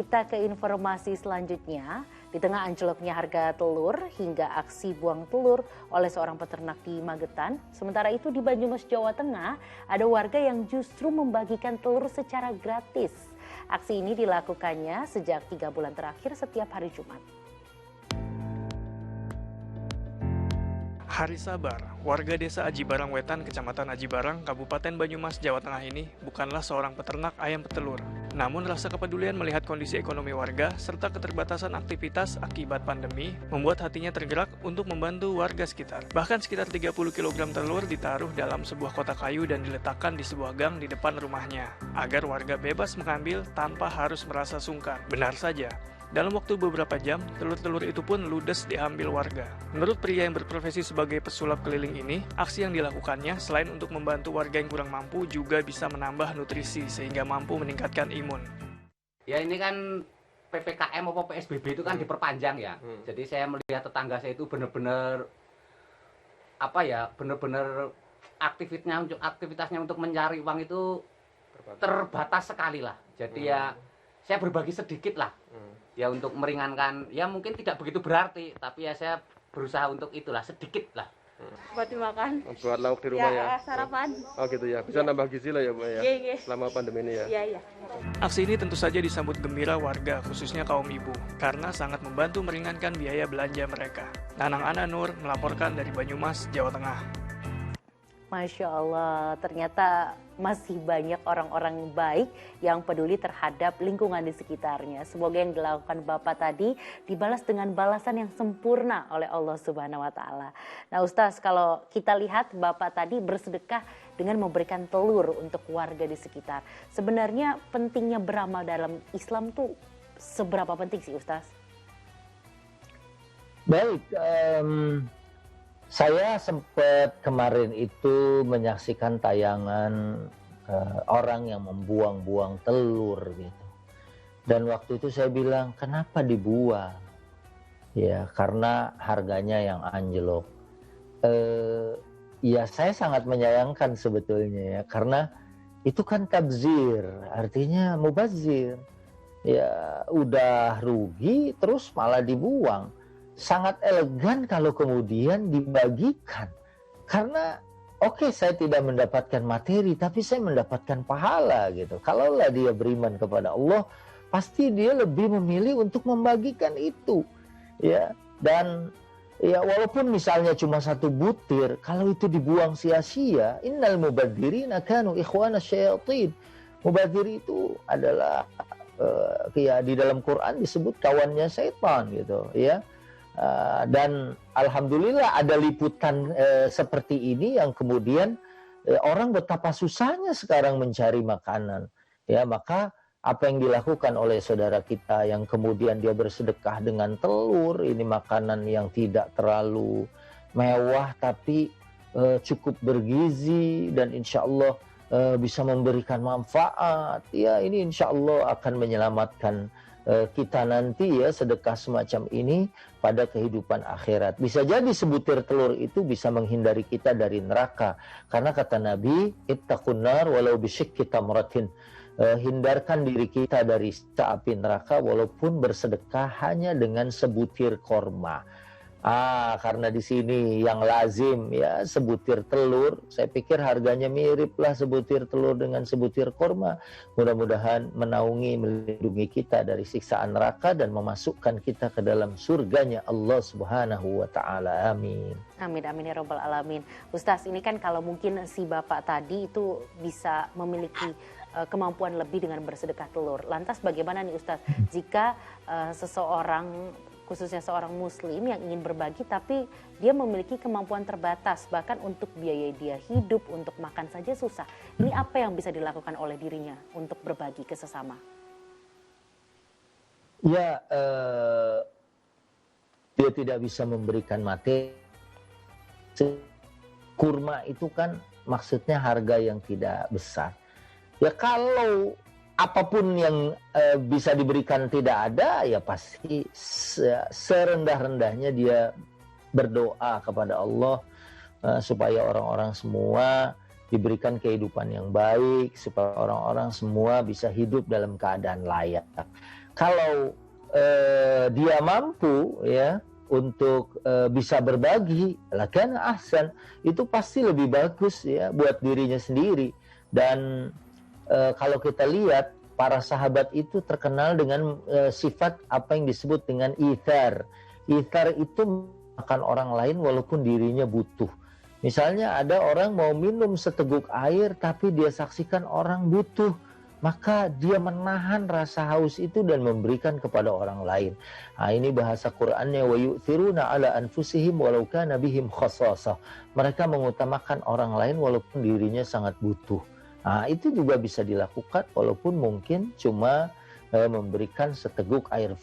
Kita ke informasi selanjutnya. Di tengah anjloknya harga telur hingga aksi buang telur oleh seorang peternak di Magetan. Sementara itu di Banyumas, Jawa Tengah, ada warga yang justru membagikan telur secara gratis. Aksi ini dilakukannya sejak 3 bulan terakhir setiap hari Jumat. Hari Sabar, warga desa Aji Barang Wetan, Kecamatan Aji Barang, Kabupaten Banyumas, Jawa Tengah ini bukanlah seorang peternak ayam petelur. Namun rasa kepedulian melihat kondisi ekonomi warga serta keterbatasan aktivitas akibat pandemi membuat hatinya tergerak untuk membantu warga sekitar. Bahkan sekitar 30 kg telur ditaruh dalam sebuah kotak kayu dan diletakkan di sebuah gang di depan rumahnya, agar warga bebas mengambil tanpa harus merasa sungkan. Benar saja, dalam waktu beberapa jam, telur-telur itu pun ludes diambil warga. Menurut pria yang berprofesi sebagai pesulap keliling ini, aksi yang dilakukannya selain untuk membantu warga yang kurang mampu juga bisa menambah nutrisi sehingga mampu meningkatkan imun. Ya ini kan PPKM atau PSBB itu kan diperpanjang ya. Jadi saya melihat tetangga saya itu benar-benar benar-benar aktivitasnya untuk mencari uang itu terbatas sekali lah. Jadi ya saya berbagi sedikit lah. Ya untuk meringankan, ya mungkin tidak begitu berarti, tapi ya saya berusaha untuk itulah, sedikit lah. Buat dimakan. Buat lauk di rumah ya? Sarapan. Oh gitu ya, bisa nambah gizi lah ya Bu ya? Iya. Selama pandemi ini ya? Iya. Aksi ini tentu saja disambut gembira warga, khususnya kaum ibu, karena sangat membantu meringankan biaya belanja mereka. Nanang Ana Nur melaporkan dari Banyumas, Jawa Tengah. Masya Allah, ternyata masih banyak orang-orang baik yang peduli terhadap lingkungan di sekitarnya. Semoga yang dilakukan Bapak tadi dibalas dengan balasan yang sempurna oleh Allah Subhanahu wa Ta'ala. Nah Ustaz, kalau kita lihat Bapak tadi bersedekah dengan memberikan telur untuk warga di sekitar. Sebenarnya pentingnya beramal dalam Islam tuh seberapa penting sih Ustaz? Baik, saya sempat kemarin itu menyaksikan tayangan orang yang membuang-buang telur gitu. Dan waktu itu saya bilang, kenapa dibuang? Ya, karena harganya yang anjlok. Ya saya sangat menyayangkan sebetulnya ya, karena itu kan tabzir, artinya mubazir. Ya, udah rugi terus malah dibuang. Sangat elegan kalau kemudian dibagikan. Karena oke, saya tidak mendapatkan materi, tapi saya mendapatkan pahala gitu. Kalaulah dia beriman kepada Allah, pasti dia lebih memilih untuk membagikan itu. Ya, dan ya walaupun misalnya cuma 1 butir, kalau itu dibuang sia-sia, innal mubadzirina kanu ikhwana syayatin. Mubadzir itu adalah ya di dalam Quran disebut kawannya setan gitu ya. Dan alhamdulillah ada liputan seperti ini yang kemudian orang betapa susahnya sekarang mencari makanan ya, maka apa yang dilakukan oleh saudara kita yang kemudian dia bersedekah dengan telur, ini makanan yang tidak terlalu mewah tapi cukup bergizi dan insya Allah bisa memberikan manfaat ya, ini insya Allah akan menyelamatkan kita nanti ya, sedekah semacam ini pada kehidupan akhirat. Bisa jadi sebutir telur itu bisa menghindari kita dari neraka. Karena kata Nabi, ittaqun nar walau bisyikki tamratin. Hindarkan diri kita dari siksa api neraka walaupun bersedekah hanya dengan sebutir korma. Karena di sini yang lazim ya sebutir telur, saya pikir harganya mirip lah sebutir telur dengan sebutir korma. Mudah-mudahan menaungi, melindungi kita dari siksaan neraka dan memasukkan kita ke dalam surganya Allah Subhanahu wa Ta'ala. Amin. Amin, amin ya Rabbal Alamin. Ustaz, ini kan kalau mungkin si Bapak tadi itu bisa memiliki kemampuan lebih dengan bersedekah telur. Lantas bagaimana nih Ustaz jika seseorang, khususnya seorang muslim yang ingin berbagi tapi dia memiliki kemampuan terbatas, bahkan untuk biaya dia hidup, untuk makan saja susah. Ini apa yang bisa dilakukan oleh dirinya untuk berbagi ke sesama? Ya, dia tidak bisa memberikan materi. Kurma itu kan maksudnya harga yang tidak besar. Ya kalau apapun yang bisa diberikan tidak ada, ya pasti serendah-rendahnya dia berdoa kepada Allah supaya orang-orang semua diberikan kehidupan yang baik, supaya orang-orang semua bisa hidup dalam keadaan layak. Kalau dia mampu ya untuk bisa berbagi, lakan ahsan, itu pasti lebih bagus ya buat dirinya sendiri. Dan kalau kita lihat para sahabat itu terkenal dengan sifat apa yang disebut dengan ithar. Ithar itu makan orang lain walaupun dirinya butuh. Misalnya ada orang mau minum seteguk air tapi dia saksikan orang butuh, maka dia menahan rasa haus itu dan memberikan kepada orang lain. Nah, ini bahasa Qur'annya, wa yu'thiruna ala anfusihim walau kana bihim khassasah. Mereka mengutamakan orang lain walaupun dirinya sangat butuh. Nah, itu juga bisa dilakukan walaupun mungkin cuma memberikan seteguk air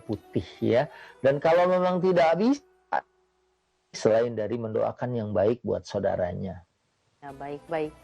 putih ya. Dan kalau memang tidak bisa, selain dari mendoakan yang baik buat saudaranya. Ya, baik-baik.